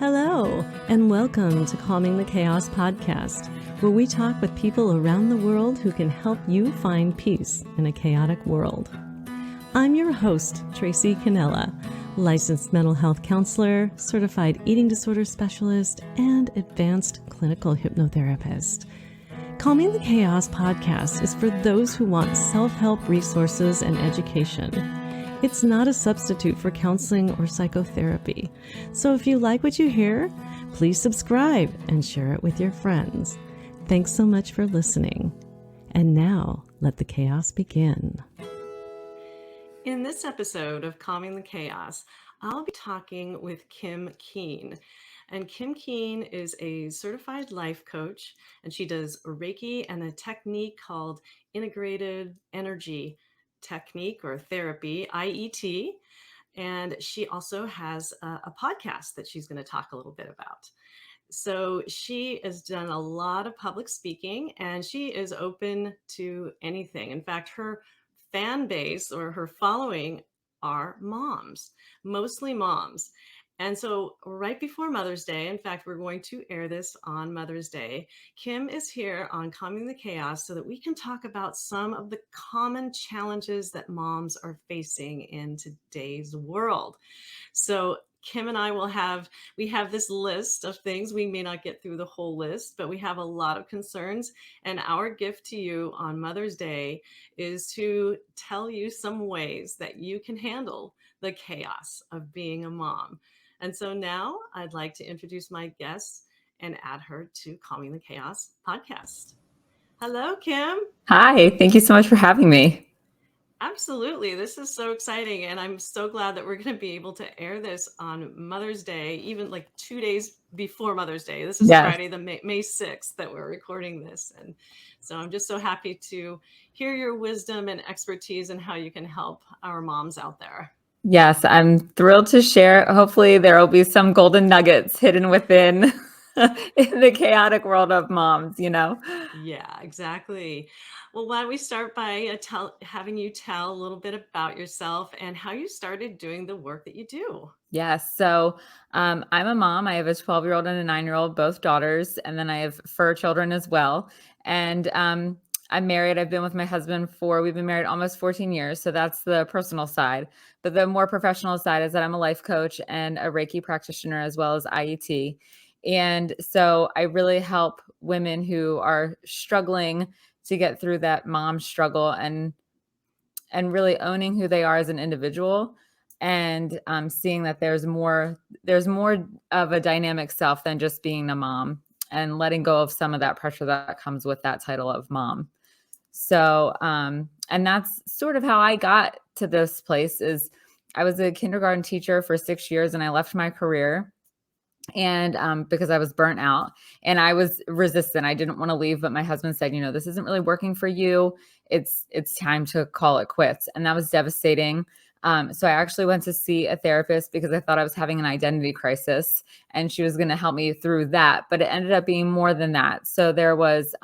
Hello, and welcome to Calming the Chaos podcast, where we talk with people around the world who can help you find peace in a chaotic world. I'm your host, Tracy Canella, licensed mental health counselor, certified eating disorder specialist, and advanced clinical hypnotherapist. Calming the Chaos podcast is for those who want self-help resources and education. It's not a substitute for counseling or psychotherapy. So if you like what you hear, please subscribe and share it with your friends. Thanks so much for listening. And now, let the chaos begin. In this episode of Calming the Chaos, I'll be talking with Keane. And Keane is a certified life coach, and she does Reiki and a technique called integrated energy technique or therapy, IET. And she also has a podcast that she's going to talk a little bit about. So she has done a lot of public speaking, and she is open to anything. In fact, her fan base or her following are moms, mostly moms. And so right before Mother's Day, in fact, we're going to air this on Mother's Day, Kim is here on Calming the Chaos so that we can talk about some of the common challenges that moms are facing in today's world. So Kim and I we have this list of things. We may not get through the whole list, but we have a lot of concerns. And our gift to you on Mother's Day is to tell you some ways that you can handle the chaos of being a mom. And so now I'd like to introduce my guest and add her to Calming the Chaos podcast. Hello, Kim. Hi, thank you so much for having me. Absolutely. This is so exciting. And I'm so glad that we're going to be able to air this on Mother's Day, even like 2 days before Mother's Day. This is Friday, the May 6th that we're recording this. And so I'm just so happy to hear your wisdom and expertise and how you can help our moms out there. Yes, I'm thrilled to share. Hopefully there will be some golden nuggets hidden within in the chaotic world of moms, you know? Yeah, exactly. Well, why don't we start by having you tell a little bit about yourself and how you started doing the work that you do. Yes. So I'm a mom. I have a 12-year-old and a 9-year-old, both daughters. And then I have fur children as well. And I'm married. I've been with my husband we've been married almost 14 years. So that's the personal side. But the more professional side is that I'm a life coach and a Reiki practitioner as well as IET. And so I really help women who are struggling to get through that mom struggle and really owning who they are as an individual and seeing that there's more of a dynamic self than just being a mom and letting go of some of that pressure that comes with that title of mom. So, and that's sort of how I got to this place. Is I was a kindergarten teacher for 6 years and I left my career and because I was burnt out and I was resistant. I didn't want to leave, but my husband said, this isn't really working for you. It's time to call it quits. And that was devastating. So I actually went to see a therapist because I thought I was having an identity crisis and she was going to help me through that. But it ended up being more than that. So there was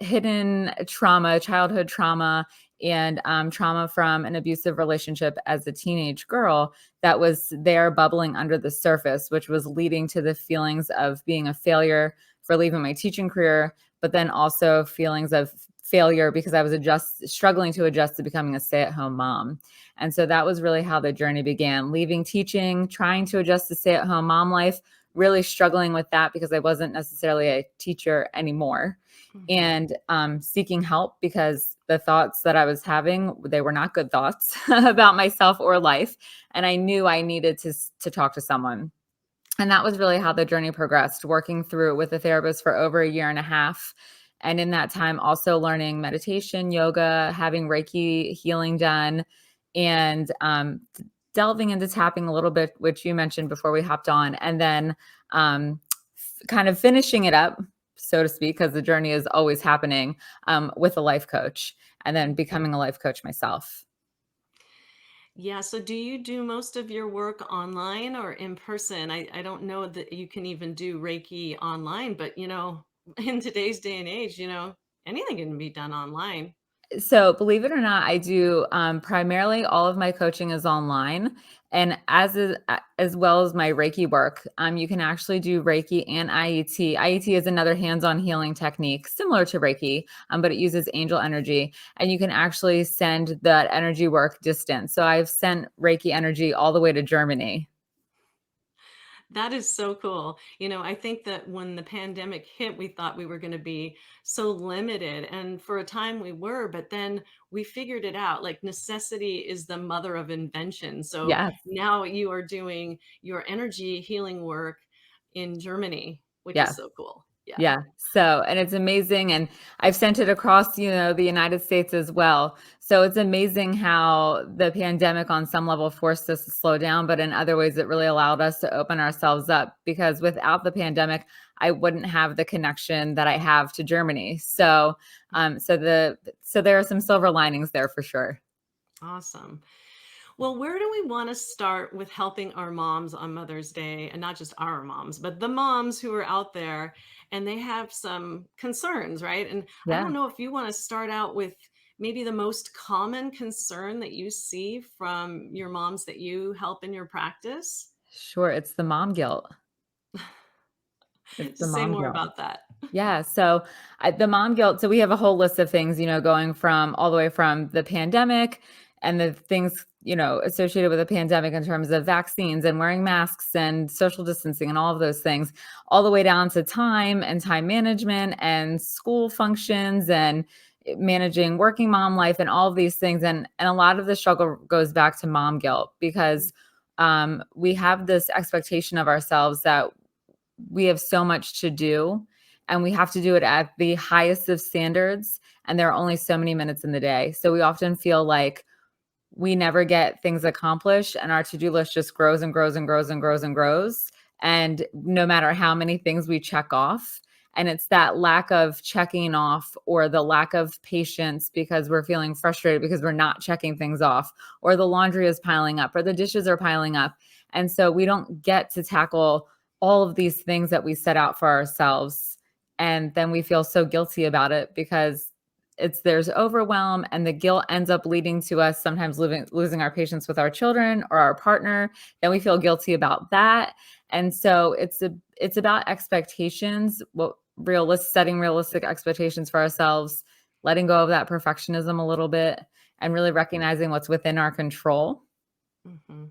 hidden trauma, childhood trauma, and trauma from an abusive relationship as a teenage girl that was there bubbling under the surface, which was leading to the feelings of being a failure for leaving my teaching career, but then also feelings of failure because I was struggling to adjust to becoming a stay-at-home mom. And so that was really how the journey began, leaving teaching, trying to adjust to stay-at-home mom life, really struggling with that because I wasn't necessarily a teacher anymore. And seeking help because the thoughts that I was having, they were not good thoughts about myself or life. And I knew I needed to talk to someone. And that was really how the journey progressed, working through it with a therapist for over a year and a half. And in that time, also learning meditation, yoga, having Reiki healing done, and delving into tapping a little bit, which you mentioned before we hopped on, and then kind of finishing it up, so to speak, because the journey is always happening with a life coach and then becoming a life coach myself. Yeah. So do you do most of your work online or in person? I don't know that you can even do Reiki online, but in today's day and age, anything can be done online. So believe it or not, I do primarily all of my coaching is online. And as well as my Reiki work, you can actually do Reiki and IET. IET is another hands-on healing technique similar to Reiki, but it uses angel energy, and you can actually send that energy work distance. So I've sent Reiki energy all the way to Germany. That is so cool. I think that when the pandemic hit, we thought we were going to be so limited. And for a time we were, but then we figured it out. Like necessity is the mother of invention. So Yes. now you are doing your energy healing work in Germany, which Yeah. is so cool. Yeah. Yeah. So, and it's amazing. And I've sent it across, the United States as well. So it's amazing how the pandemic on some level forced us to slow down, but in other ways, it really allowed us to open ourselves up, because without the pandemic, I wouldn't have the connection that I have to Germany. So there are some silver linings there for sure. Awesome. Well, where do we want to start with helping our moms on Mother's Day? And not just our moms, but the moms who are out there and they have some concerns, right? And I Yeah, don't know if you want to start out with maybe the most common concern that you see from your moms that you help in your practice. sure. It's the mom guilt. It's the Just say mom more guilt. about that. Yeah. So the mom guilt. So we have a whole list of things, going from all the way from the pandemic and the things, associated with the pandemic in terms of vaccines and wearing masks and social distancing and all of those things, all the way down to time and time management and school functions and managing working mom life and all of these things. And a lot of the struggle goes back to mom guilt, because we have this expectation of ourselves that we have so much to do and we have to do it at the highest of standards. And there are only so many minutes in the day. So we often feel like we never get things accomplished, and our to-do list just grows and grows and grows and grows and grows. And no matter how many things we check off, and it's that lack of checking off or the lack of patience because we're feeling frustrated because we're not checking things off, or the laundry is piling up or the dishes are piling up. And so we don't get to tackle all of these things that we set out for ourselves. And then we feel so guilty about it because there's overwhelm, and the guilt ends up leading to us sometimes losing our patience with our children or our partner. Then we feel guilty about that. And so it's about expectations, setting realistic expectations for ourselves, letting go of that perfectionism a little bit, and really recognizing what's within our control. Mhm.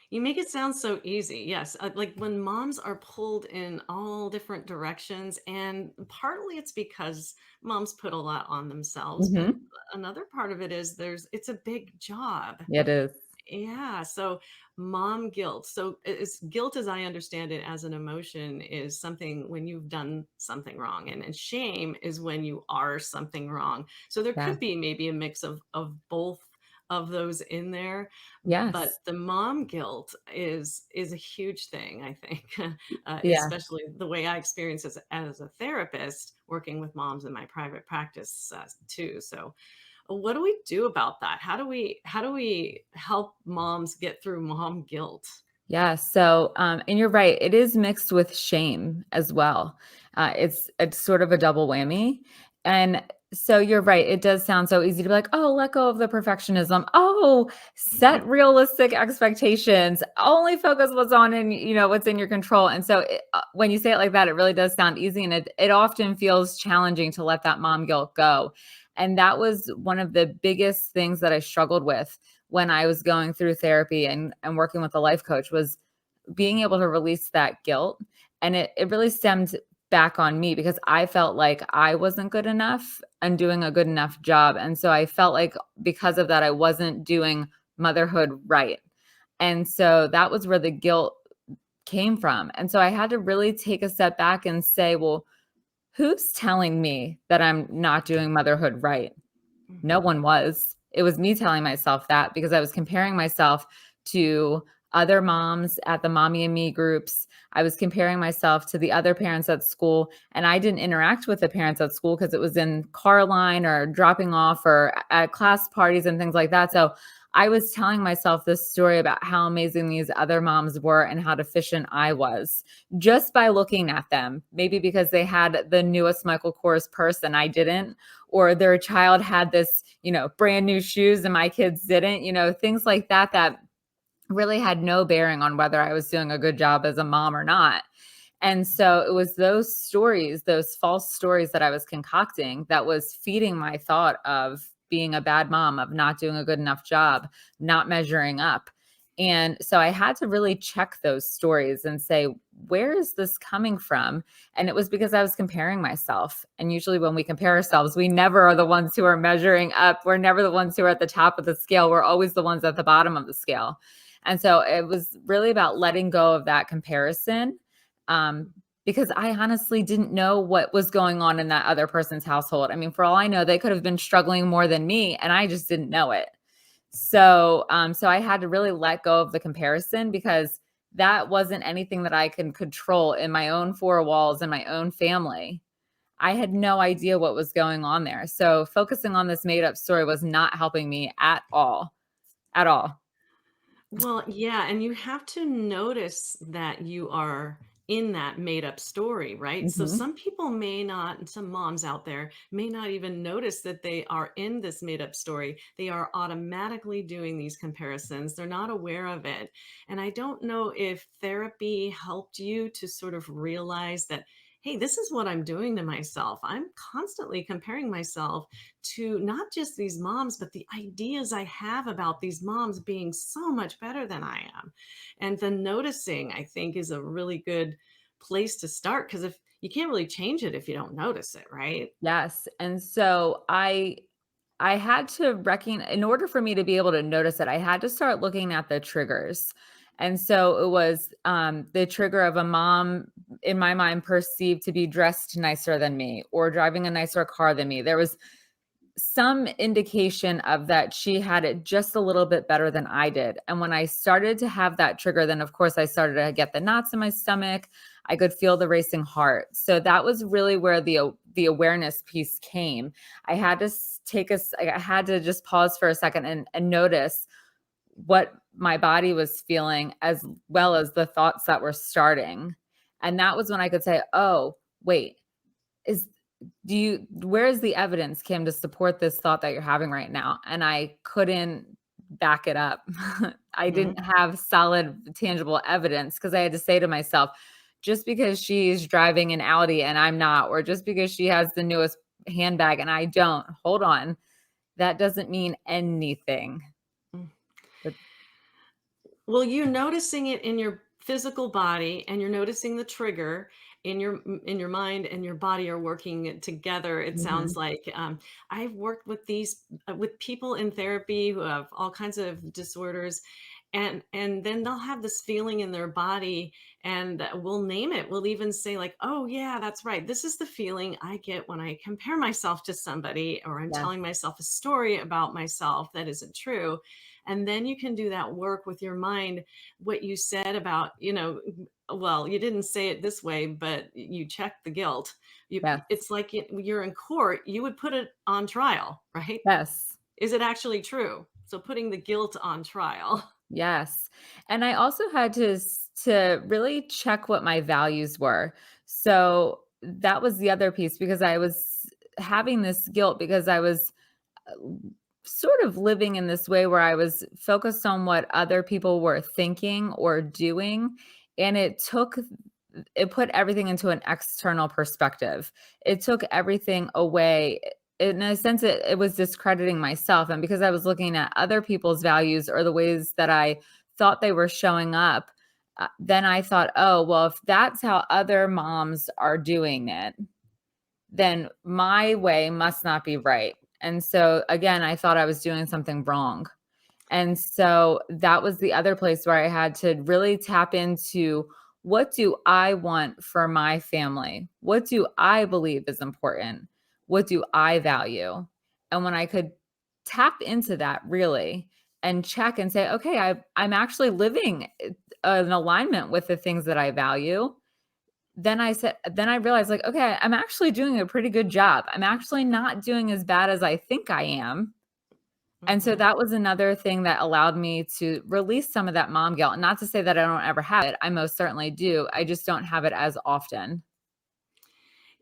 You make it sound so easy. Yes. Like when moms are pulled in all different directions, and partly it's because moms put a lot on themselves, but Hmm. another part of it is it's a big job. It is. Yeah. So mom guilt. So it's guilt, as I understand it, as an emotion, is something when you've done something wrong, and shame is when you are something wrong. So there Yeah. could be maybe a mix of both of those in there, but Yes. the mom guilt is a huge thing, I think. Yeah. Especially the way I experience as a therapist working with moms in my private practice too. So what do we do about that? How do we help moms get through mom guilt? Yeah. So, and you're right. It is mixed with shame as well. It's sort of a double whammy. And so you're right. It does sound so easy to be like, oh, let go of the perfectionism. Oh, set realistic expectations. Only focus what's in your control. And so when you say it like that, it really does sound easy, and it often feels challenging to let that mom guilt go. And that was one of the biggest things that I struggled with when I was going through therapy and working with a life coach, was being able to release that guilt. And it really stemmed back on me because I felt like I wasn't good enough and doing a good enough job. And so I felt like because of that, I wasn't doing motherhood right. And so that was where the guilt came from. And so I had to really take a step back and say, well, who's telling me that I'm not doing motherhood right? No Mhm. one was. It was me telling myself that because I was comparing myself to other moms at the Mommy and Me groups. I was comparing myself to the other parents at school, and I didn't interact with the parents at school because it was in car line or dropping off or at class parties and things like that. So I was telling myself this story about how amazing these other moms were and how deficient I was just by looking at them. Maybe because they had the newest Michael Kors purse and I didn't, or their child had this, brand new shoes and my kids didn't, things like that really had no bearing on whether I was doing a good job as a mom or not. And so it was those stories, those false stories that I was concocting that was feeding my thought of being a bad mom, of not doing a good enough job, not measuring up. And so I had to really check those stories and say, where is this coming from? And it was because I was comparing myself. And usually when we compare ourselves, we never are the ones who are measuring up. We're never the ones who are at the top of the scale. We're always the ones at the bottom of the scale. And so it was really about letting go of that comparison, um, because I honestly didn't know what was going on in that other person's household. I mean, for all I know, they could have been struggling more than me, and I just didn't know it. So I had to really let go of the comparison because that wasn't anything that I can control in my own four walls and my own family. I had no idea what was going on there. So focusing on this made up story was not helping me at all, at all. Well, yeah, and you have to notice that you are in that made up story, right? So Mhm. some people may not, some moms out there may not even notice that they are in this made up story. They are automatically doing these comparisons. They're not aware of it. And I don't know if therapy helped you to sort of realize that, hey, this is what I'm doing to myself. I'm constantly comparing myself to not just these moms, but the ideas I have about these moms being so much better than I am. And the noticing, I think, is a really good place to start because if you can't really change it if you don't notice it, right? Yes, and so I had to recognize, in order for me to be able to notice it, I had to start looking at the triggers. And so it was the trigger of a mom in my mind perceived to be dressed nicer than me or driving a nicer car than me. There was some indication of that she had it just a little bit better than I did. And when I started to have that trigger, then of course I started to get the knots in my stomach. I could feel the racing heart. So that was really where the awareness piece came. I had to I had to just pause for a second and notice what my body was feeling as well as the thoughts that were starting. And that was when I could say, "Oh, wait, is where's the evidence, Kim, to support this thought that you're having right now?" And I couldn't back it up. I didn't Mhm. have solid, tangible evidence because I had to say to myself, just because she's driving an Audi and I'm not, or just because she has the newest handbag and I don't, hold on, that doesn't mean anything. Mm. But Well, you're noticing it in your physical body and you're noticing the trigger in your mind and your body are working together. It sounds Mhm. like I've worked with these with people in therapy who have all kinds of disorders, and then they'll have this feeling in their body, and we'll name it. We'll even say like, "Oh yeah, that's right. This is the feeling I get when I compare myself to somebody, or I'm Yes, telling myself a story about myself that isn't true." And then you can do that work with your mind. What you said about, well, you didn't say it this way, but you check the guilt. yes, It's like you're in court, you would put it on trial, right? yes. Is it actually true? So putting the guilt on trial. Yes. And I also had to really check what my values were. So that was the other piece because I was having this guilt because I was uh, sort of living in this way where I was focused on what other people were thinking or doing. And it put everything into an external perspective. It took everything away. In a sense, it was discrediting myself. And because I was looking at other people's values or the ways that I thought they were showing up, then I thought, oh, well, if that's how other moms are doing it, then my way must not be right. And so again, I thought I was doing something wrong. And so that was the other place where I had to really tap into, what do I want for my family? What do I believe is important? What do I value? And when I could tap into that really and check and say, okay, I'm actually living in alignment with the things that I value, then I realized, like, okay, I'm actually doing a pretty good job. I'm actually not doing as bad as I think I am. And so Mhm. that was another thing that allowed me to release some of that mom guilt. Not to say that I don't ever have it. I most certainly do. I just don't have it as often.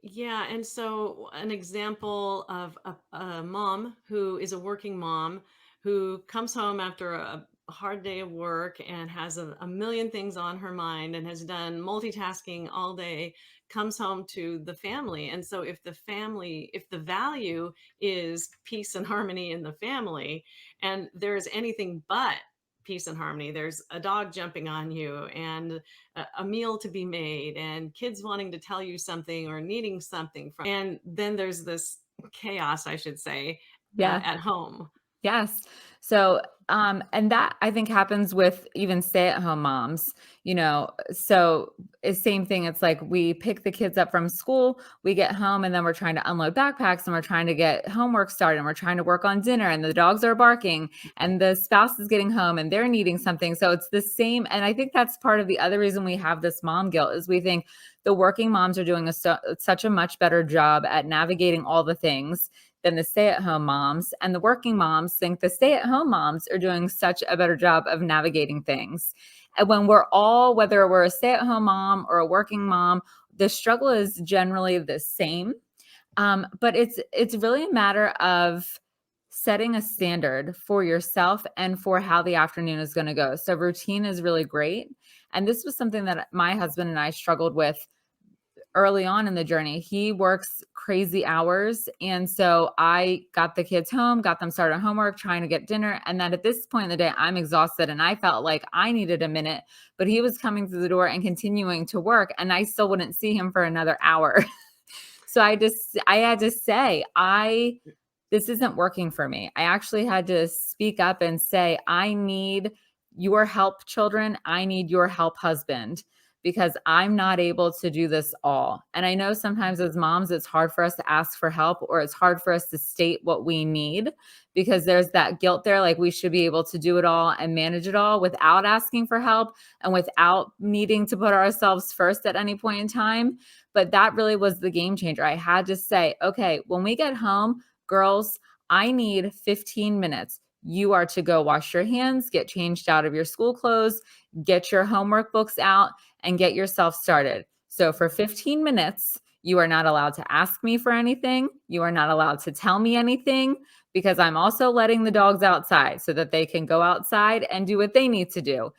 Yeah, and so an example of a mom who is a working mom who comes home after a hard day of work and has a million things on her mind and has done multitasking all day, comes home to the family. And so if the value is peace and harmony in the family, and there's anything but peace and harmony, there's a dog jumping on you and a meal to be made and kids wanting to tell you something or needing something from, and then there's this chaos, I should say, Yeah. at home. Yes. So, and that I think happens with even stay-at-home moms, so it's same thing. It's like we pick the kids up from school, we get home, and then we're trying to unload backpacks and we're trying to get homework started and we're trying to work on dinner and the dogs are barking and the spouse is getting home and they're needing something. So it's the same. And I think that's part of the other reason we have this mom guilt is we think the working moms are doing such a much better job at navigating all the things than the stay-at-home moms. And the working moms think the stay-at-home moms are doing such a better job of navigating things. And when whether we're a stay-at-home mom or a working mom, the struggle is generally the same. But it's really a matter of setting a standard for yourself and for how the afternoon is going to go. So routine is really great. And this was something that my husband and I struggled with early on in the journey. He works crazy hours. And so I got the kids home, got them started on homework, trying to get dinner. And then at this point in the day, I'm exhausted and I felt like I needed a minute, but he was coming through the door and continuing to work and I still wouldn't see him for another hour. So I had to say, this isn't working for me. I actually had to speak up and say, I need your help, children. I need your help, husband, because I'm not able to do this all. And I know sometimes as moms, it's hard for us to ask for help or it's hard for us to state what we need because there's that guilt there. Like we should be able to do it all and manage it all without asking for help and without needing to put ourselves first at any point in time. But that really was the game changer. I had to say, okay, when we get home, girls, I need 15 minutes. You are to go wash your hands, get changed out of your school clothes, get your homework books out, and get yourself started. So for 15 minutes, you are not allowed to ask me for anything. You are not allowed to tell me anything because I'm also letting the dogs outside so that they can go outside and do what they need to do.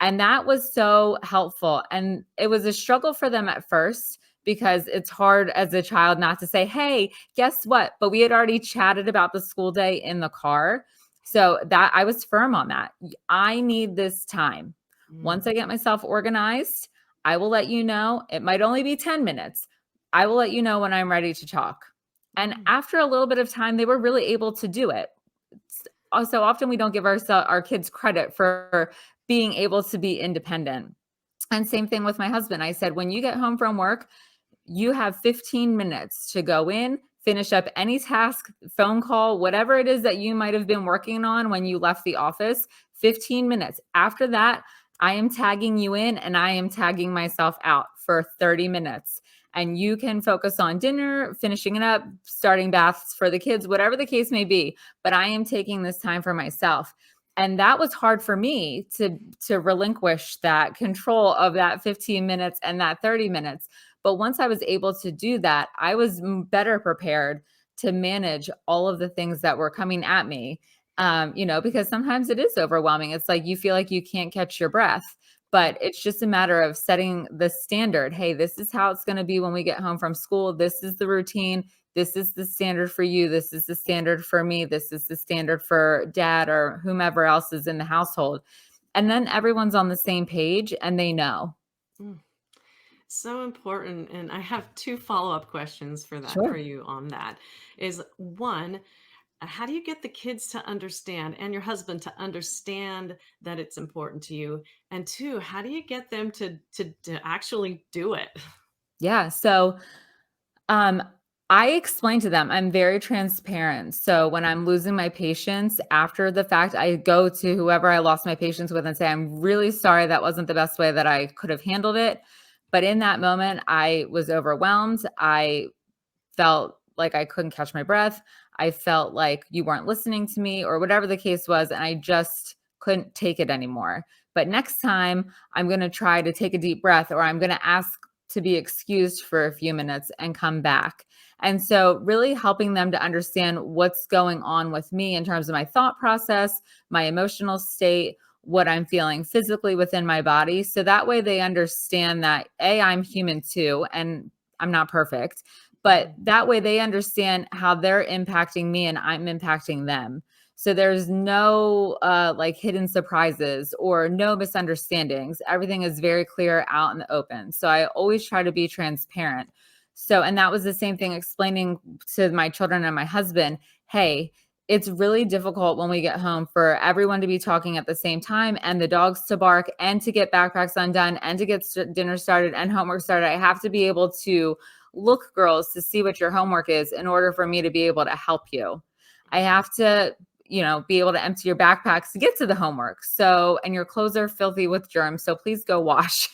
And that was so helpful. And it was a struggle for them at first because it's hard as a child not to say, hey, guess what? But we had already chatted about the school day in the car. So that I was firm on that. I need this time. Once I get myself organized, I will let you know. It might only be 10 minutes. I will let you know when I'm ready to talk. And after a little bit of time, they were really able to do it. So often we don't give our kids credit for being able to be independent. And same thing with my husband. I said, when you get home from work, you have 15 minutes to go in, finish up any task, phone call, whatever it is that you might have been working on when you left the office, 15 minutes. After that, I am tagging you in and I am tagging myself out for 30 minutes. And you can focus on dinner, finishing it up, starting baths for the kids, whatever the case may be. But I am taking this time for myself. And that was hard for me to relinquish that control of that 15 minutes and that 30 minutes. But once I was able to do that, I was better prepared to manage all of the things that were coming at me, because sometimes it is overwhelming. It's like you feel like you can't catch your breath, but it's just a matter of setting the standard. Hey, this is how it's going to be when we get home from school. This is the routine. This is the standard for you. This is the standard for me. This is the standard for dad or whomever else is in the household. And then everyone's on the same page and they know. So important. And I have two follow-up questions for Sure. you on that. Is one, how do you get the kids to understand and your husband to understand that it's important to you? And two, how do you get them to actually do it? Yeah. So I explain to them, I'm very transparent. So when I'm losing my patience after the fact, I go to whoever I lost my patience with and say, I'm really sorry. That wasn't the best way that I could have handled it. But in that moment, I was overwhelmed. I felt like I couldn't catch my breath. I felt like you weren't listening to me or whatever the case was. And I just couldn't take it anymore. But next time I'm going to try to take a deep breath or I'm going to ask to be excused for a few minutes and come back. And so really helping them to understand what's going on with me in terms of my thought process, my emotional state, what I'm feeling physically within my body. So that way they understand that I'm human too, and I'm not perfect, but that way they understand how they're impacting me and I'm impacting them. So there's no like hidden surprises or no misunderstandings. Everything is very clear out in the open. So I always try to be transparent. So, and that was the same thing explaining to my children and my husband, hey, it's really difficult when we get home for everyone to be talking at the same time and the dogs to bark and to get backpacks undone and to get dinner started and homework started. I have to be able to look, girls, to see what your homework is in order for me to be able to help you. I have to, be able to empty your backpacks to get to the homework. So, and your clothes are filthy with germs. So please go wash.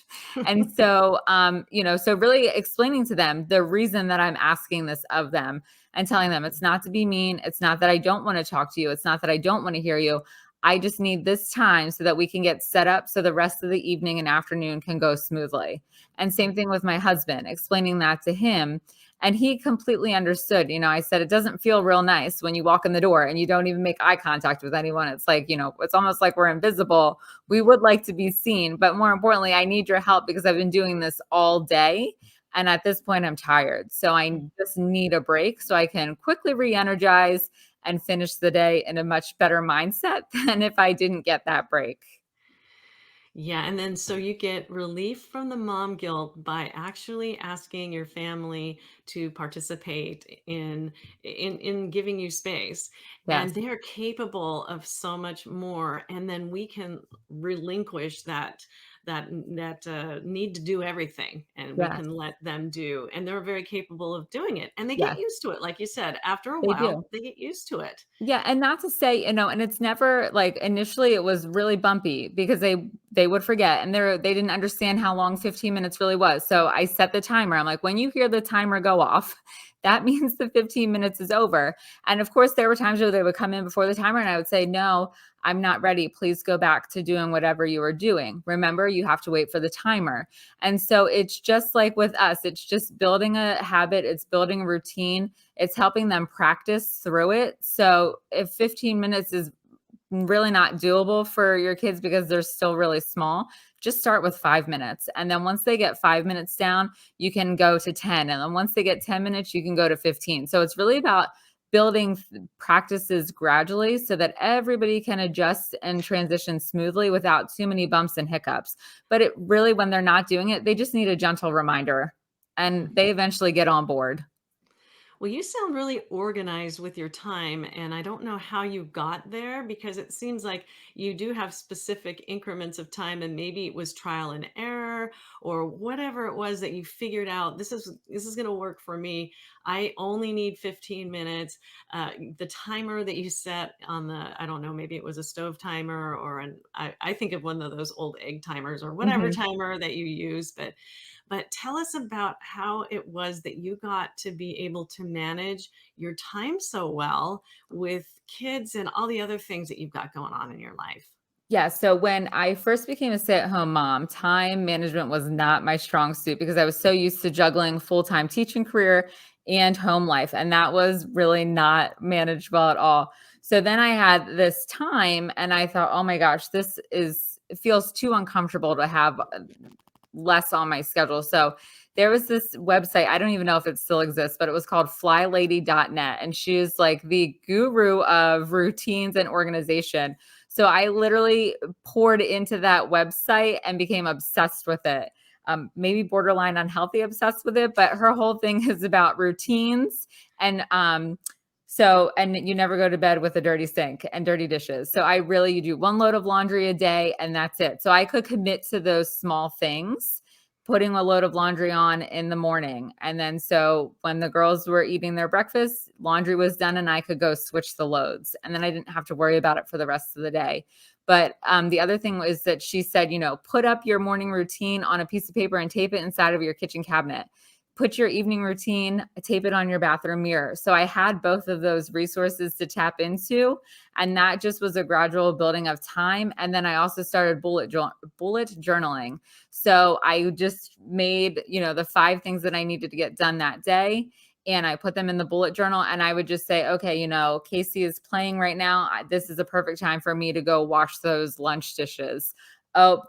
And so, so really explaining to them the reason that I'm asking this of them and telling them it's not to be mean. It's not that I don't want to talk to you. It's not that I don't want to hear you. I just need this time so that we can get set up so the rest of the evening and afternoon can go smoothly. And same thing with my husband, explaining that to him. And he completely understood. I said, it doesn't feel real nice when you walk in the door and you don't even make eye contact with anyone. It's like, it's almost like we're invisible. We would like to be seen, but more importantly, I need your help because I've been doing this all day. And at this point, I'm tired. So I just need a break so I can quickly re-energize and finish the day in a much better mindset than if I didn't get that break. Yeah, and then so you get relief from the mom guilt by actually asking your family to participate in giving you space. Yes. And they're capable of so much more. And then we can relinquish that need to do everything, and we Yes. can let them do. And they're very capable of doing it. And they get Yes, used to it. Like you said, after a they while, do. they get used to it. Yeah, and not to say, and it's never like initially it was really bumpy because they would forget and they didn't understand how long 15 minutes really was. So I set the timer. I'm like, when you hear the timer go off, that means the 15 minutes is over. And of course, there were times where they would come in before the timer and I would say, "No, I'm not ready. Please go back to doing whatever you were doing. Remember, you have to wait for the timer." And so it's just like with us, it's just building a habit, it's building a routine. It's helping them practice through it. So if 15 minutes is really not doable for your kids because they're still really small, just start with 5 minutes. And then once they get 5 minutes down, you can go to 10. And then once they get 10 minutes, you can go to 15. So it's really about building practices gradually so that everybody can adjust and transition smoothly without too many bumps and hiccups. But it really, when they're not doing it, they just need a gentle reminder and they eventually get on board. Well, you sound really organized with your time, and I don't know how you got there because it seems like you do have specific increments of time, and maybe it was trial and error or whatever it was that you figured out. This is going to work for me. I only need 15 minutes. The timer that you set on I don't know, maybe it was a stove timer or I think of one of those old egg timers or whatever Mhm. timer that you use, but tell us about how it was that you got to be able to manage your time so well with kids and all the other things that you've got going on in your life. Yeah, so when I first became a stay-at-home mom, time management was not my strong suit because I was so used to juggling full-time teaching career and home life, and that was really not managed well at all. So then I had this time and I thought, "Oh my gosh, it feels too uncomfortable to have less on my schedule." So there was this website, I don't even know if it still exists, but it was called flylady.net. And she is like the guru of routines and organization. So I literally poured into that website and became obsessed with it. Maybe borderline unhealthy obsessed with it, but her whole thing is about routines and you never go to bed with a dirty sink and dirty dishes. So you do one load of laundry a day and that's it. So I could commit to those small things, putting a load of laundry on in the morning. And then so when the girls were eating their breakfast, laundry was done and I could go switch the loads. And then I didn't have to worry about it for the rest of the day. But the other thing was that she said, put up your morning routine on a piece of paper and tape it inside of your kitchen cabinet. Put your evening routine, tape it on your bathroom mirror. So I had both of those resources to tap into. And that just was a gradual building of time. And then I also started bullet journaling. So I just made, the 5 things that I needed to get done that day. and I put them in the bullet journal, and I would just say, okay, Casey is playing right now. This is a perfect time for me to go wash those lunch dishes. Oh,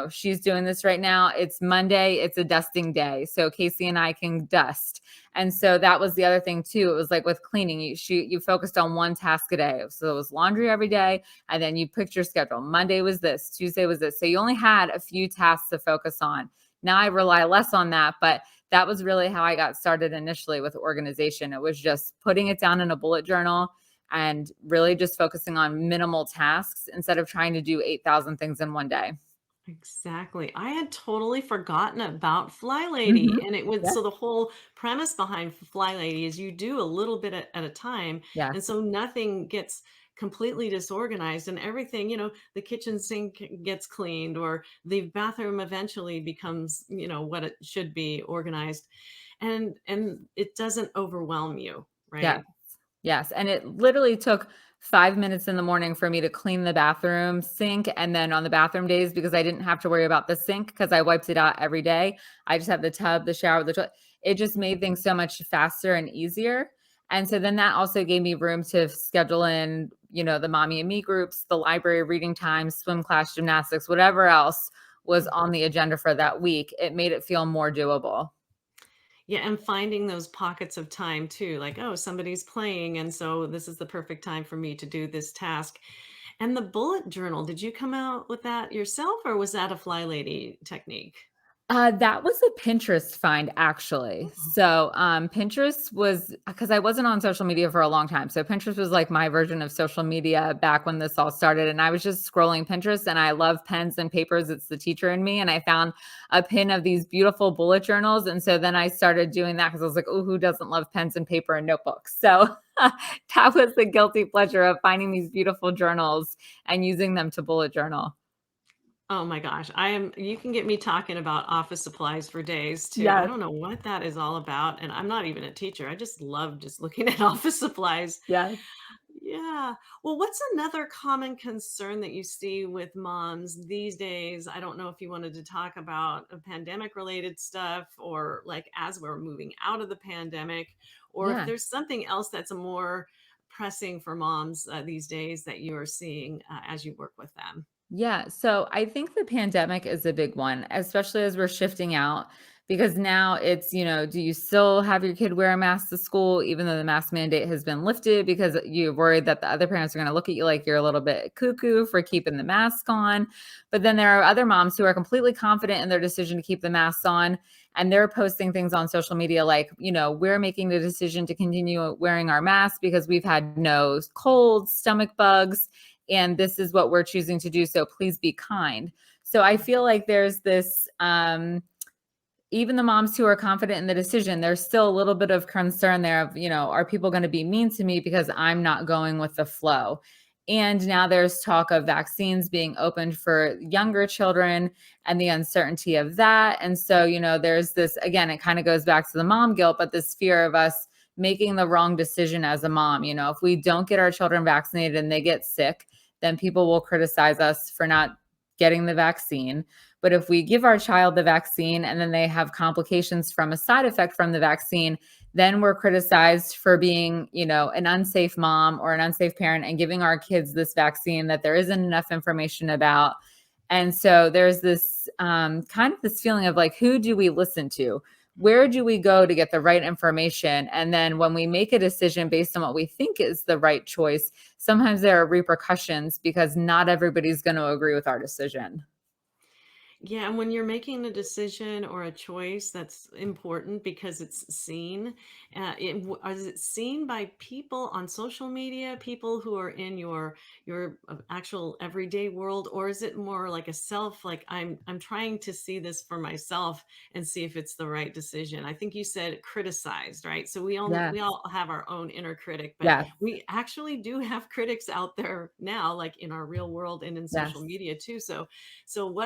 she's doing this right now. It's Monday. It's a dusting day. So Casey and I can dust. And so that was the other thing too. It was like with cleaning, you focused on one task a day. So it was laundry every day. And then you picked your schedule. Monday was this, Tuesday was this. So you only had a few tasks to focus on. Now I rely less on that, but that was really how I got started initially with organization. It was just putting it down in a bullet journal and really just focusing on minimal tasks instead of trying to do 8,000 things in one day. Exactly. I had totally forgotten about Fly Lady. Mhm. And it would, Yeah. so the whole premise behind Fly Lady is you do a little bit at a time. And Yes. so nothing gets completely disorganized and everything, the kitchen sink gets cleaned or the bathroom eventually becomes, what it should be organized. And it doesn't overwhelm you, Yeah. right? Yes, and it literally took 5 minutes in the morning for me to clean the bathroom sink, and then on the bathroom days, because I didn't have to worry about the sink because I wiped it out every day, I just had the tub, the shower, the toilet. It just made things so much faster and easier, and so then that also gave me room to schedule in, the mommy and me groups, the library reading time, swim class, gymnastics, whatever else was on the agenda for that week. It made it feel more doable. Yeah, and finding those pockets of time too, like, oh, somebody's playing, and so this is the perfect time for me to do this task. And the bullet journal, did you come out with that yourself, or was that a Fly Lady technique? That was a Pinterest find actually. Oh, So, Pinterest was because I wasn't on social media for a long time. So Pinterest was like my version of social media back when this all started. And I was just scrolling Pinterest and I love pens and papers. It's the teacher in me. And I found a pin of these beautiful bullet journals. And so then I started doing that because I was like, oh, who doesn't love pens and paper and notebooks? So that was the guilty pleasure of finding these beautiful journals and using them to bullet journal. oh my gosh, you can get me talking about office supplies for days too. I Yes. don't know what that is all about, and I'm not even a teacher. I just love just looking at office supplies. Yes. Yeah. Well, what's another common concern that you see with moms these days? I don't know if you wanted to talk about a pandemic related stuff or like as we're moving out of the pandemic, or if Yeah. there's something else that's more pressing for moms these days that you are seeing as you work with them. Yeah. So I think the pandemic is a big one, especially as we're shifting out, because now it's, do you still have your kid wear a mask to school, even though the mask mandate has been lifted because you're worried that the other parents are going to look at you like you're a little bit cuckoo for keeping the mask on. But then there are other moms who are completely confident in their decision to keep the masks on. And they're posting things on social media like, we're making the decision to continue wearing our masks because we've had no colds, stomach bugs, and this is what we're choosing to do. So please be kind. So I feel like there's this, even the moms who are confident in the decision, there's still a little bit of concern there of, are people going to be mean to me because I'm not going with the flow? And now there's talk of vaccines being opened for younger children and the uncertainty of that. And so, there's this, again, it kind of goes back to the mom guilt, but this fear of us making the wrong decision as a mom. If we don't get our children vaccinated and they get sick, then people will criticize us for not getting the vaccine. But if we give our child the vaccine and then they have complications from a side effect from the vaccine, then we're criticized for being, an unsafe mom or an unsafe parent and giving our kids this vaccine that there isn't enough information about. And so there's this kind of this feeling of like, who do we listen to? Where do we go to get the right information? And then when we make a decision based on what we think is the right choice, sometimes there are repercussions because not everybody's going to agree with our decision. Yeah, and when you're making a decision or a choice that's important because it's seen, is it seen by people on social media, people who are in your actual everyday world, or is it more like a self, like I'm trying to see this for myself and see if it's the right decision? I think you said criticized, right? So Yes. we all have our own inner critic, but Yes. we actually do have critics out there now, like in our real world and in social Yes. media too. So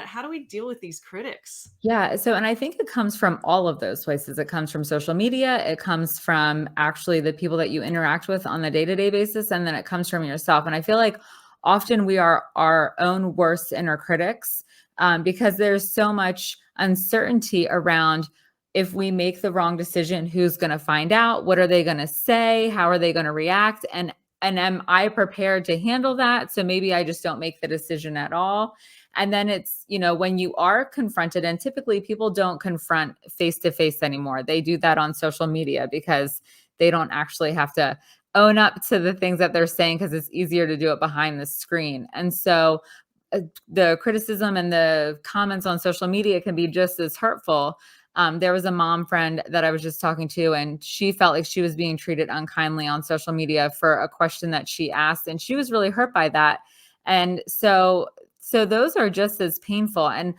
how do we deal with these critics? Yeah. So, and I think it comes from all of those places. It comes from social media. It comes from actually the people that you interact with on the day-to-day basis. And then it comes from yourself. And I feel like often we are our own worst inner critics because there's so much uncertainty around if we make the wrong decision, who's going to find out? What are they going to say? How are they going to react? And am I prepared to handle that? So maybe I just don't make the decision at all. And then it's, when you are confronted, and typically people don't confront face to face anymore. They do that on social media because they don't actually have to own up to the things that they're saying, because it's easier to do it behind the screen. And so the criticism and the comments on social media can be just as hurtful. There was a mom friend that I was just talking to, and she felt like she was being treated unkindly on social media for a question that she asked, and she was really hurt by that. And so those are just as painful. And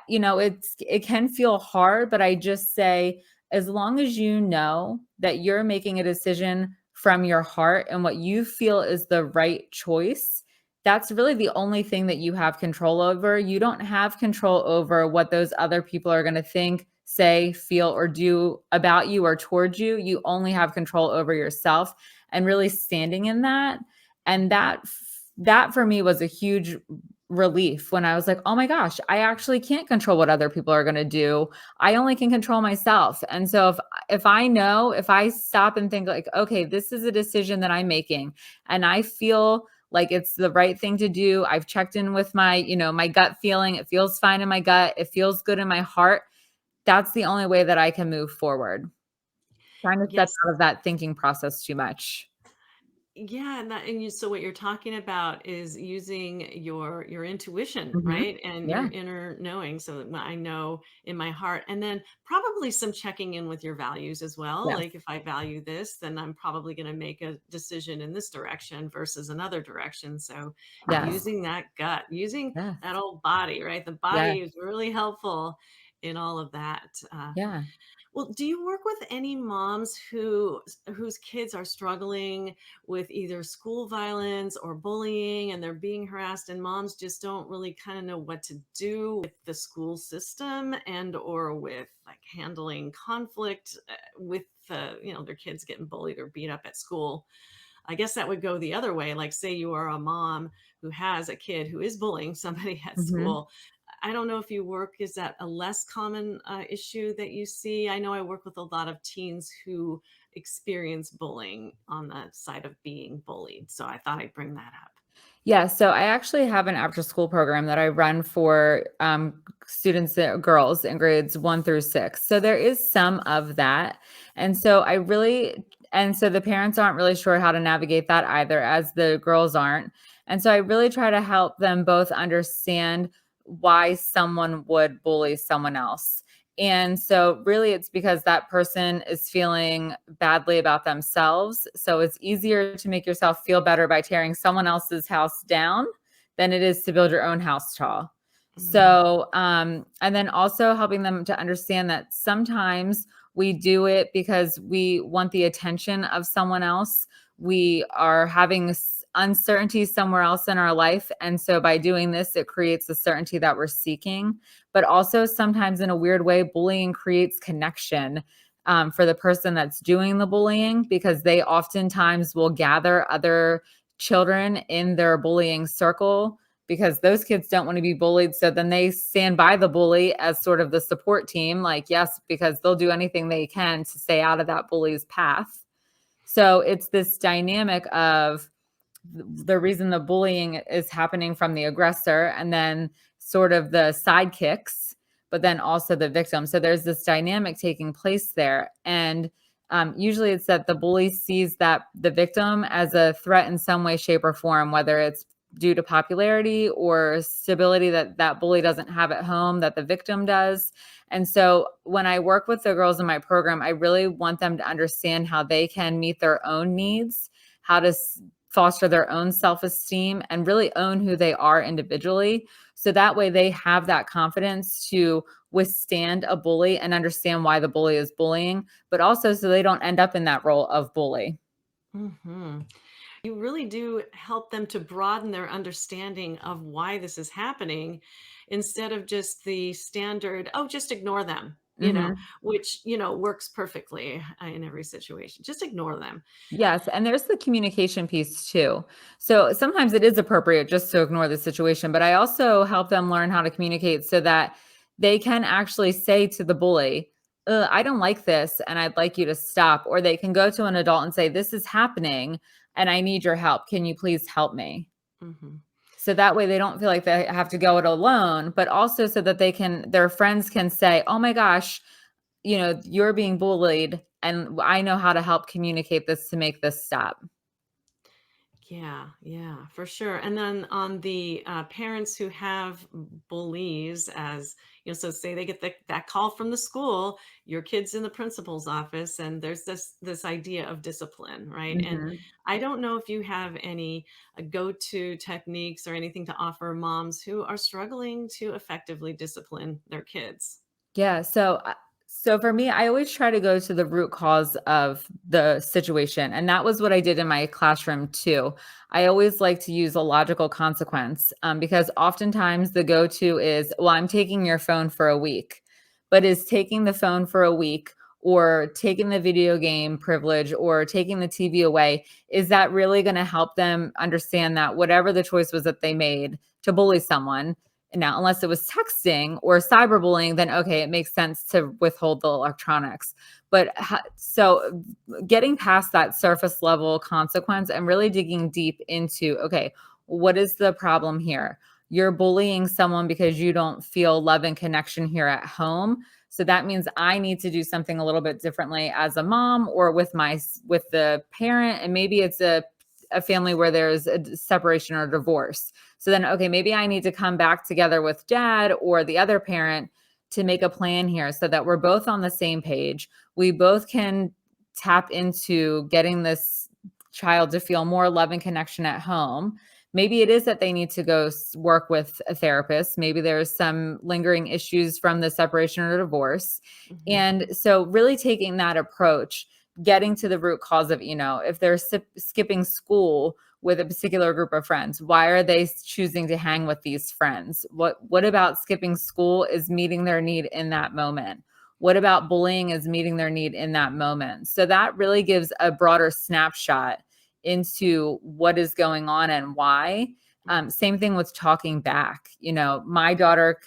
it can feel hard, but I just say, as long as you know that you're making a decision from your heart and what you feel is the right choice, that's really the only thing that you have control over. You don't have control over what those other people are going to think, say, feel, or do about you or towards you. You only have control over yourself, and really standing in that. And that for me was a huge relief when I was like, oh my gosh, I actually can't control what other people are going to do. I only can control myself. And so if I stop and think like, okay, this is a decision that I'm making, and I feel like it's the right thing to do. I've checked in with my, my gut feeling. It feels fine in my gut. It feels good in my heart. That's the only way that I can move forward. Trying to step Yes. out of that thinking process too much. Yeah, so what you're talking about is using your intuition, Mhm. right? And your Yeah. inner knowing, so that I know in my heart. And then probably some checking in with your values as well. Yes. Like, if I value this, then I'm probably going to make a decision in this direction versus another direction. So Yes. using that gut, using Yes. that old body, right? The Yeah. body is really helpful in all of that. Yeah. Well, do you work with any moms whose kids are struggling with either school violence or bullying, and they're being harassed, and moms just don't really kind of know what to do with the school system and or with like handling conflict with their kids getting bullied or beat up at school? I guess that would go the other way. Like, say you are a mom who has a kid who is bullying somebody at Mhm. school. I don't know if you work, is that a less common issue that you see? I know I work with a lot of teens who experience bullying on the side of being bullied. So I thought I'd bring that up. Yeah, so I actually have an after school program that I run for students, girls in grades 1 through 6. So there is some of that. And so the parents aren't really sure how to navigate that either, as the girls aren't. And so I really try to help them both understand why someone would bully someone else. And so really it's because that person is feeling badly about themselves. So it's easier to make yourself feel better by tearing someone else's house down than it is to build your own house tall. Mm. So, and then also helping them to understand that sometimes we do it because we want the attention of someone else. We are having uncertainty somewhere else in our life. And so by doing this, it creates the certainty that we're seeking. But also sometimes in a weird way, bullying creates connection for the person that's doing the bullying, because they oftentimes will gather other children in their bullying circle, because those kids don't want to be bullied. So then they stand by the bully as sort of the support team, like, yes, because they'll do anything they can to stay out of that bully's path. So it's this dynamic of the reason the bullying is happening from the aggressor, and then sort of the sidekicks, but then also the victim. So there's this dynamic taking place there. And usually it's that the bully sees that the victim as a threat in some way, shape, or form, whether it's due to popularity or stability that that bully doesn't have at home that the victim does. And so when I work with the girls in my program, I really want them to understand how they can meet their own needs, how to foster their own self-esteem, and really own who they are individually. So that way they have that confidence to withstand a bully and understand why the bully is bullying, but also so they don't end up in that role of bully. Hmm. You really do help them to broaden their understanding of why this is happening, instead of just the standard, oh, just ignore them, Mhm. which, works perfectly in every situation. Just ignore them. Yes, and there's the communication piece too. So sometimes it is appropriate just to ignore the situation, but I also help them learn how to communicate so that they can actually say to the bully, I don't like this and I'd like you to stop. Or they can go to an adult and say, this is happening and I need your help. Can you please help me? Mm-hmm. So that way they don't feel like they have to go it alone, but also so that their friends can say, oh my gosh, you're being bullied and I know how to help communicate this to make this stop. Yeah, for sure. And then on the parents who have bullies, as so say they get that call from the school, your kid's in the principal's office, and there's this idea of discipline, right? And Mhm. I don't know if you have any go-to techniques or anything to offer moms who are struggling to effectively discipline their kids. Yeah. So for me, I always try to go to the root cause of the situation. And that was what I did in my classroom too. I always like to use a logical consequence because oftentimes the go-to is, well, I'm taking your phone for a week. But is taking the phone for a week or taking the video game privilege or taking the TV away, is that really going to help them understand that whatever the choice was that they made to bully someone, now, unless it was texting or cyberbullying, then okay, it makes sense to withhold the electronics. But so getting past that surface level consequence and really digging deep into, okay, what is the problem here? You're bullying someone because you don't feel love and connection here at home. So that means I need to do something a little bit differently as a mom or with the parent. And maybe it's a family where there's a separation or divorce. So then, okay, maybe I need to come back together with dad or the other parent to make a plan here so that we're both on the same page. We both can tap into getting this child to feel more love and connection at home. Maybe it is that they need to go work with a therapist. Maybe there's some lingering issues from the separation or divorce. Mhm. And so really taking that approach, getting to the root cause of, if they're skipping school with a particular group of friends, why are they choosing to hang with these friends? What about skipping school is meeting their need in that moment? What about bullying is meeting their need in that moment? So that really gives a broader snapshot into what is going on and why. Same thing with talking back. My daughter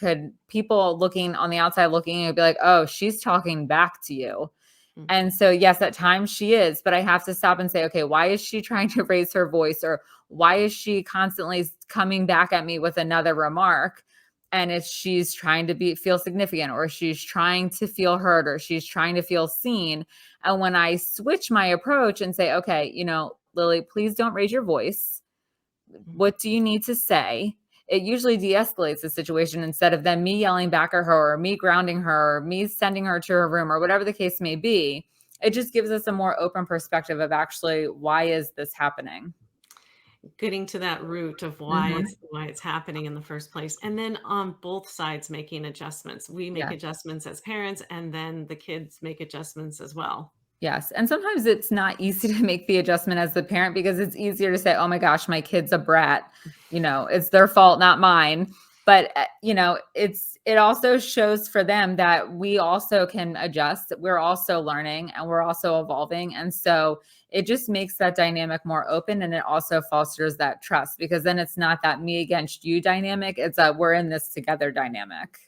people looking on the outside looking and be like, oh, she's talking back to you. Mhm. And so, yes, at times she is, but I have to stop and say, okay, why is she trying to raise her voice? Or why is she constantly coming back at me with another remark? And if she's trying to feel significant, or she's trying to feel heard, or she's trying to feel seen. And when I switch my approach and say, okay, Lily, please don't raise your voice. Mhm. What do you need to say? It usually de-escalates the situation instead of then me yelling back at her or me grounding her or me sending her to her room or whatever the case may be. It just gives us a more open perspective of actually, why is this happening? Getting to that root of Mhm. why it's happening in the first place, and then on both sides making adjustments. We make Yeah. adjustments as parents, and then the kids make adjustments as well. Yes. And sometimes it's not easy to make the adjustment as the parent because it's easier to say, oh my gosh, my kid's a brat. It's their fault, not mine. But, it also shows for them that we also can adjust. We're also learning and we're also evolving. And so it just makes that dynamic more open. And it also fosters that trust because then it's not that me against you dynamic. It's a we're in this together dynamic.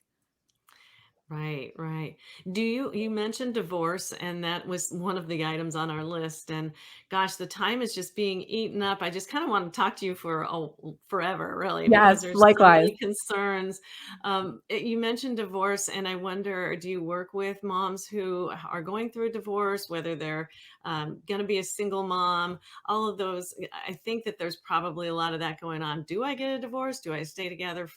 Right. You mentioned divorce, and that was one of the items on our list. And gosh, the time is just being eaten up. I just kind of want to talk to you for forever, really, because Yes, there's so likewise. many concerns. You mentioned divorce, and I wonder, do you work with moms who are going through a divorce, whether they're going to be a single mom? All of those. I think that there's probably a lot of that going on. Do I get a divorce? Do I stay together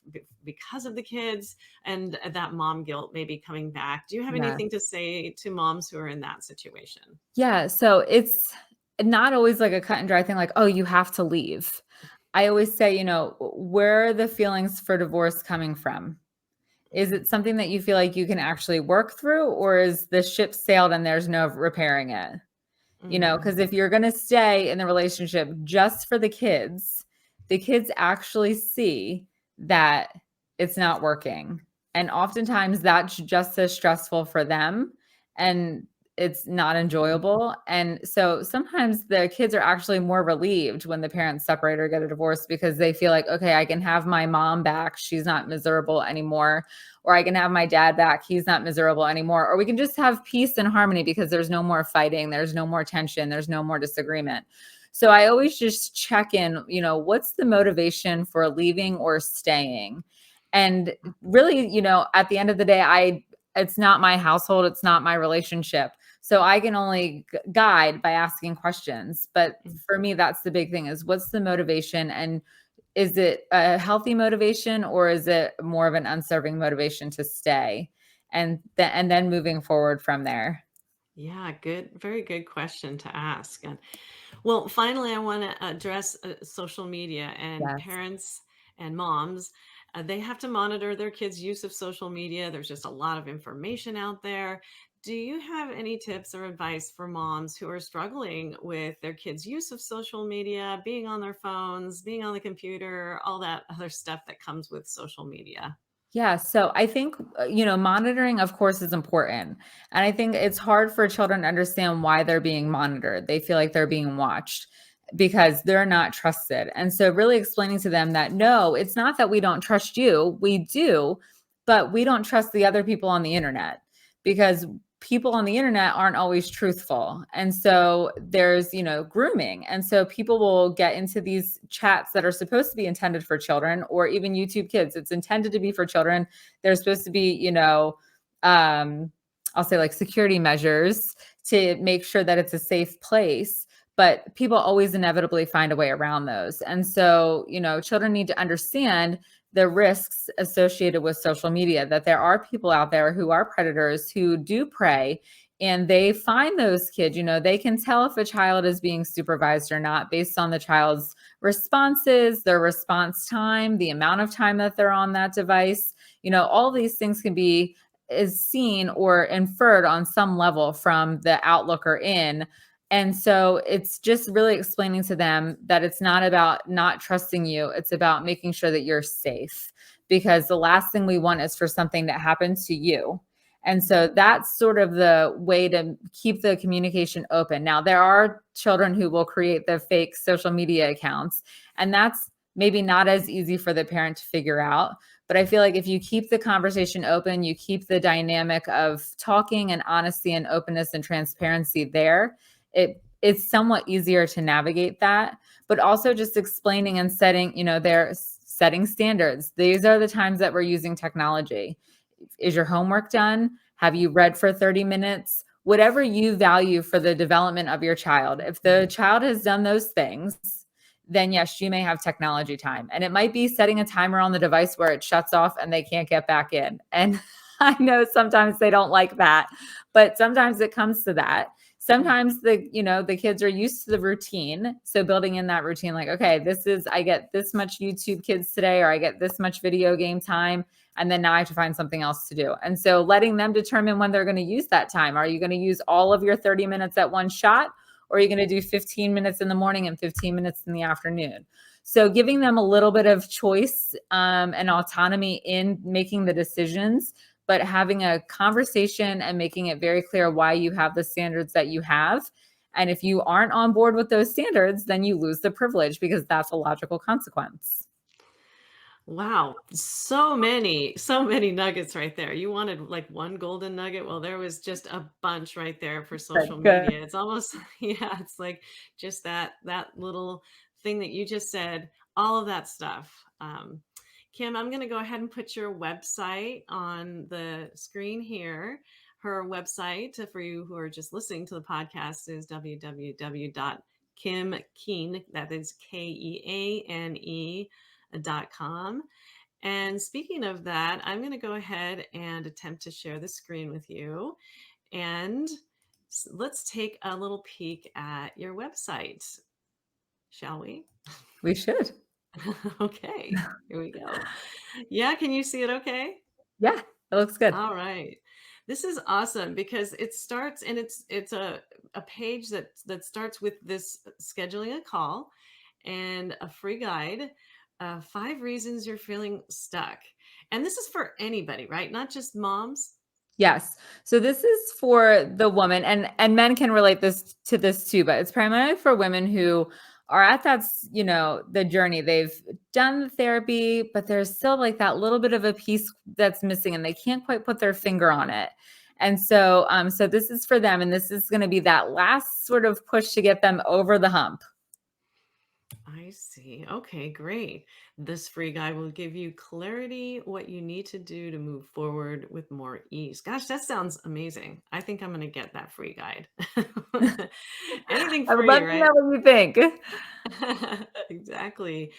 because of the kids? And that mom guilt maybe coming back. Do you have Yeah. anything to say to moms who are in that situation? Yeah, so it's not always like a cut and dry thing like, "Oh, you have to leave." I always say, where are the feelings for divorce coming from? Is Mhm. it something that you feel like you can actually work through, or is the ship sailed and there's no repairing it? Mhm. Because if you're gonna stay in the relationship just for the kids actually see that it's not working. And oftentimes that's just as stressful for them. And it's not enjoyable. And so sometimes the kids are actually more relieved when the parents separate or get a divorce, because they feel like, okay, I can have my mom back. She's not miserable anymore. Or I can have my dad back. He's not miserable anymore. Or we can just have peace and harmony because there's no more fighting. There's no more tension. There's no more disagreement. So I always just check in, what's the motivation for leaving or staying? And really, at the end of the day, it's not my household. It's not my relationship. So I can only guide by asking questions. But for me, that's the big thing, is what's the motivation, and is it a healthy motivation, or is it more of an unserving motivation to stay? And then moving forward from there. Yeah, good. Very good question to ask. And well, finally, I want to address social media and Yes. parents and moms. They have to monitor their kids' use of social media. There's just a lot of information out there. Do you have any tips or advice for moms who are struggling with their kids' use of social media, being on their phones, being on the computer, all that other stuff that comes with social media? Yeah. So I think, monitoring, of course, is important. And I think it's hard for children to understand why they're being monitored. They feel like they're being watched because they're not trusted. And so really explaining to them that, no, it's not that we don't trust you. We do, but we don't trust the other people on the internet, because people on the internet aren't always truthful. And so there's, grooming. And so people will get into these chats that are supposed to be intended for children, or even YouTube Kids. It's intended to be for children. There's supposed to be, I'll say like security measures to make sure that it's a safe place. But people always inevitably find a way around those. And so, children need to understand the risks associated with social media, that there are people out there who are predators, who do prey, and they find those kids. They can tell if a child is being supervised or not based on the child's responses, their response time, the amount of time that they're on that device. All these things can be is seen or inferred on some level from the outlooker in. And so it's just really explaining to them that it's not about not trusting you. It's about making sure that you're safe, because the last thing we want is for something to happen to you. And so that's sort of the way to keep the communication open. Now, there are children who will create the fake social media accounts, and that's maybe not as easy for the parent to figure out. But I feel like if you keep the conversation open, you keep the dynamic of talking and honesty and openness and transparency there, it's somewhat easier to navigate that. But also just explaining and setting, they're setting standards. These are the times that we're using technology. Is your homework done? Have you read for 30 minutes? Whatever you value for the development of your child. If the child has done those things, then yes, you may have technology time. And it might be setting a timer on the device where it shuts off and they can't get back in. And I know sometimes they don't like that, but sometimes it comes to that. Sometimes the kids are used to the routine. So building in that routine, like, okay, I get this much YouTube Kids today, or I get this much video game time. And then now I have to find something else to do. And so letting them determine when they're going to use that time. Are you going to use all of your 30 minutes at one shot? Or are you going to do 15 minutes in the morning and 15 minutes in the afternoon? So giving them a little bit of choice and autonomy in making the decisions, but having a conversation and making it very clear why you have the standards that you have. And if you aren't on board with those standards, then you lose the privilege, because that's a logical consequence. Wow, so many nuggets right there. You wanted like one golden nugget. Well, there was just a bunch right there for social Good. media. It's almost yeah, it's like just that little thing that you just said, all of that stuff. Kim, I'm going to go ahead and put your website on the screen here. Her website for you who are just listening to the podcast is www.kimkeane, that is KEANE.com. And speaking of that, I'm going to go ahead and attempt to share the screen with you. And let's take a little peek at your website, shall we? We should. Okay, here we go. Yeah, can you see it okay? Yeah, it looks good. All right. This is awesome because it starts and it's a page that starts with this scheduling a call and a free guide, 5 reasons you're feeling stuck. And this is for anybody, right? Not just moms. Yes. So this is for the woman, and men can relate this to this too, but it's primarily for women who are at the journey. They've done the therapy, but there's still like that little bit of a piece that's missing and they can't quite put their finger on it. And so this is for them, and this is going to be that last sort of push to get them over the hump. I see. Okay, great. This free guide will give you clarity, what you need to do to move forward with more ease. Gosh, that sounds amazing. I think I'm going to get that free guide. Anything I would free, love to right? know what you think. Exactly.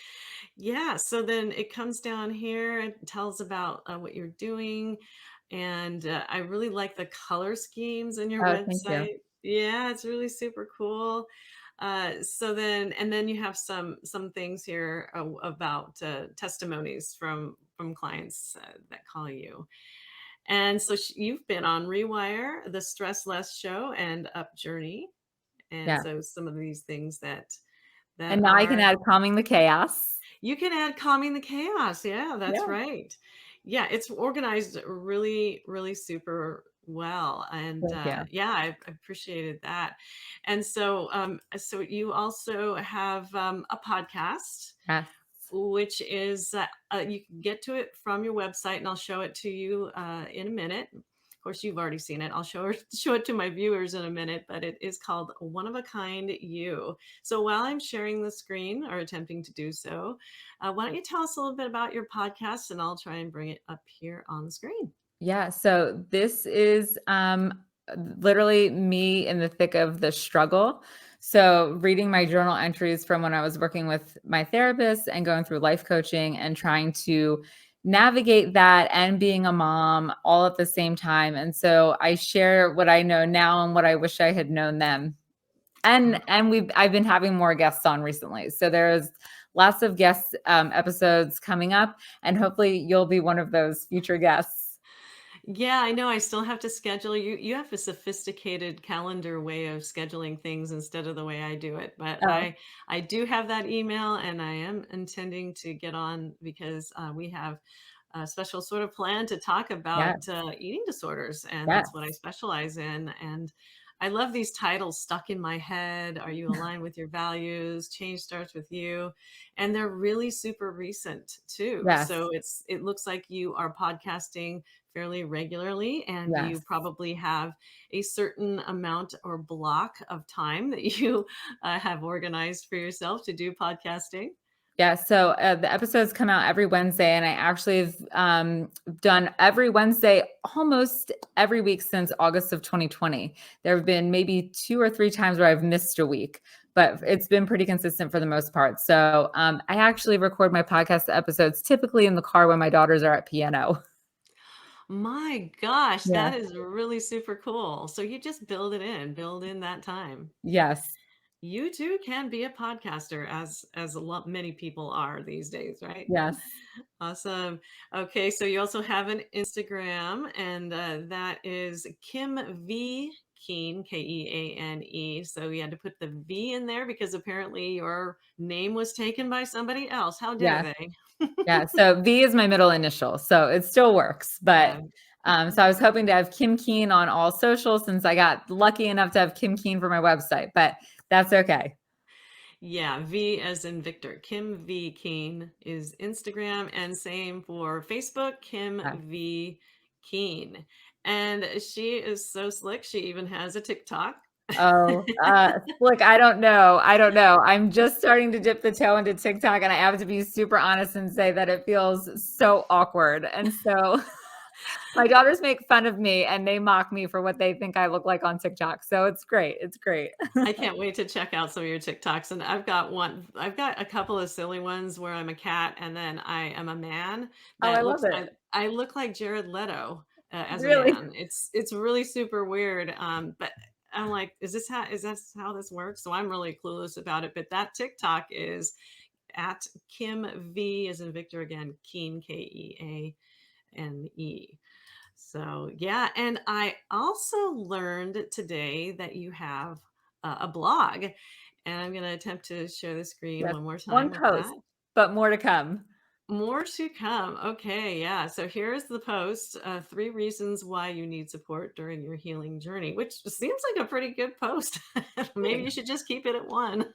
Yeah. So then it comes down here and tells about what you're doing. And I really like the color schemes in your Oh, thank you. website. Yeah, it's really super cool. And then you have some things here about testimonies from clients that call you. And so you've been on Rewire, the Stress Less Show, and Up Journey. And Yeah. so some of these things that And now I can are add calming the chaos. you can add calming the chaos. Yeah, that's Yeah. right. Yeah, it's organized really, really super well. And Thank you. yeah, I appreciated that. And so you also have a podcast, Yes. which is you can get to it from your website, and I'll show it to you in a minute. Of course, you've already seen it. I'll show it to my viewers in a minute, but it is called One of a Kind You. So while I'm sharing the screen or attempting to do so, why don't you tell us a little bit about your podcast, and I'll try and bring it up here on the screen. Yeah, so this is literally me in the thick of the struggle. So reading my journal entries from when I was working with my therapist and going through life coaching and trying to navigate that and being a mom all at the same time. And so I share what I know now and what I wish I had known then. And I've been having more guests on recently. So there's lots of guest episodes coming up, and hopefully you'll be one of those future guests. Yeah, I know. I still have to schedule you. You have a sophisticated calendar way of scheduling things instead of the way I do it. But Oh, I do have that email, and I am intending to get on because we have a special sort of plan to talk yes, about eating disorders, and yes, that's what I specialize in. And I love these titles stuck in my head. Are you aligned with your values? Change starts with you, and they're really super recent too. yes, So it looks like you are podcasting fairly regularly, and you yes. probably have a certain amount or block of time that you have organized for yourself to do podcasting. Yeah, so the episodes come out every Wednesday, and I actually have done every Wednesday almost every week since August of 2020. There have been maybe 2 or 3 times where I've missed a week, but it's been pretty consistent for the most part. So I actually record my podcast episodes typically in the car when my daughters are at piano. My gosh, Yeah. that is really super cool. So you just build in that time. Yes. You too can be a podcaster, as a lot many people are these days, right? Yes. Awesome. Okay, so you also have an Instagram, and that is Kim V Keane, Keane. So you had to put the V in there because apparently your name was taken by somebody else. How dare Yes. they? Yeah, so V is my middle initial, so it still works. But Uh, so I was hoping to have Kim Keane on all socials since I got lucky enough to have Kim Keane for my website, but that's okay. Yeah, V as in Victor. Kim V Keane is Instagram, and same for Facebook, Kim Yeah. V Keane. And she is so slick. She even has a TikTok. Oh, look, I don't know. I don't know. I'm just starting to dip the toe into TikTok, and I have to be super honest and say that it feels so awkward. And so my daughters make fun of me and they mock me for what they think I look like on TikTok. So it's great. It's great. I can't wait to check out some of your TikToks. And I've got a couple of silly ones where I'm a cat and then I am a man Oh, I that love looks, it. I look like Jared Leto as a Really? man. It's really super weird. But I'm like, is this how this works? So I'm really clueless about it. But that TikTok is at Kim V as in Victor again, Keane, Keane. So, yeah. And I also learned today that you have a blog, and I'm going to attempt to share the screen Yes. one more One time with post, that. but more to come. More to come. Okay, yeah. So here's the post, 3 reasons why you need support during your healing journey, which seems like a pretty good post. Maybe you should just keep it at 1.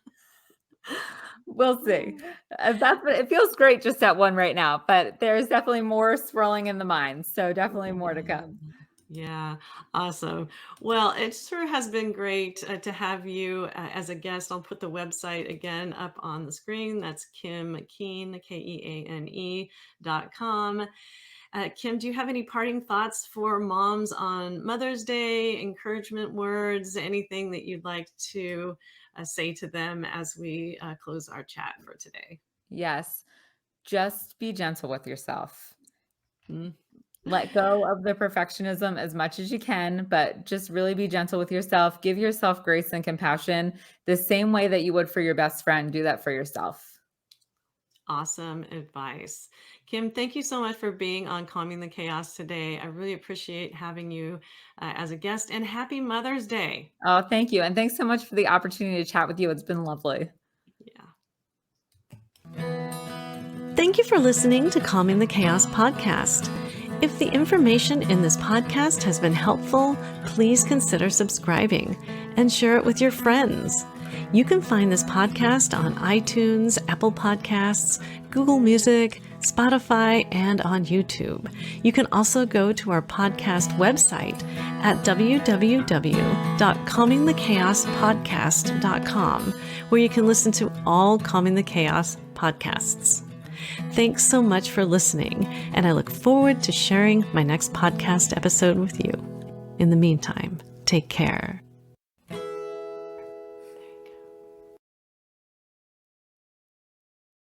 We'll see. That's what it feels great just at one right now, but there's definitely more swirling in the mind. So definitely more to come. Yeah, awesome. Well, it sure has been great to have you as a guest. I'll put the website again up on the screen. That's Kim Keane, KEANE.com. Kim, do you have any parting thoughts for moms on Mother's Day, encouragement words, anything that you'd like to say to them as we close our chat for today? Yes. Just be gentle with yourself. Mm. Let go of the perfectionism as much as you can, but just really be gentle with yourself. Give yourself grace and compassion the same way that you would for your best friend. Do that for yourself. Awesome advice. Kim, thank you so much for being on Calming the Chaos today. I really appreciate having you as a guest, and happy Mother's Day. Oh, thank you. And thanks so much for the opportunity to chat with you. It's been lovely. Yeah. Thank you for listening to Calming the Chaos podcast. If the information in this podcast has been helpful, please consider subscribing and share it with your friends. You can find this podcast on iTunes, Apple Podcasts, Google Music, Spotify, and on YouTube. You can also go to our podcast website at www.calmingthechaospodcast.com, where you can listen to all Calming the Chaos podcasts. Thanks so much for listening, and I look forward to sharing my next podcast episode with you. In the meantime, take care.